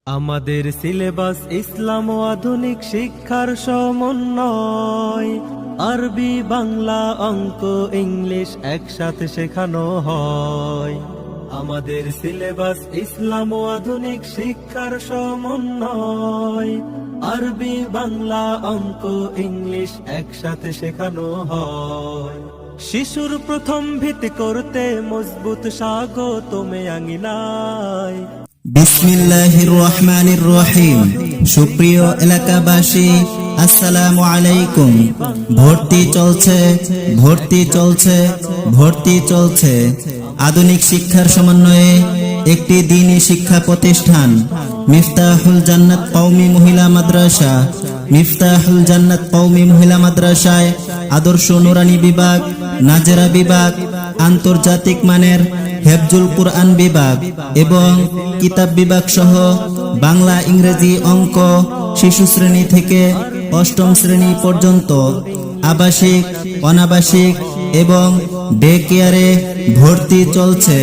আমাদের সিলেবাস ইসলাম ও আধুনিক শিক্ষার সমন্বয়। আরবি, বাংলা, অঙ্ক, ইংলিশ একসাথে শেখানো হয়। আমাদের সিলেবাস ইসলাম ও আধুনিক শিক্ষার সমন্বয়। আরবি, বাংলা, অঙ্ক, ইংলিশ একসাথে শেখানো হয়। শিশুর প্রথম ভিত্তি করতে মজবুত স্বাগতমে আঙিনায়। বিসমিল্লাহির রহমানির রহিম। সুপ্রিয় এলাকাবাসী, আসসালামু আলাইকুম। ভর্তি চলছে, ভর্তি চলছে, ভর্তি চলছে। আধুনিক শিক্ষার সমন্বয়ে একটি দ্বীনি শিক্ষা প্রতিষ্ঠান মিফতাহুল জান্নাত কওমি মহিলা মাদ্রাসা। মিফতাহুল জান্নাত কওমি মহিলা মাদ্রাসায় আদর্শ নুরানি বিভাগ, নাজেরা বিভাগ, আন্তর্জাতিক মানের হেফজুল কুরআন বিভাগ এবং কিতাব বিভাগ সহ বাংলা, ইংরেজি, অঙ্ক শিশু শ্রেণী থেকে অষ্টম শ্রেণী পর্যন্ত আবাসিক, অনাবাসিক এবং ডে কেয়ারে ভর্তি চলছে।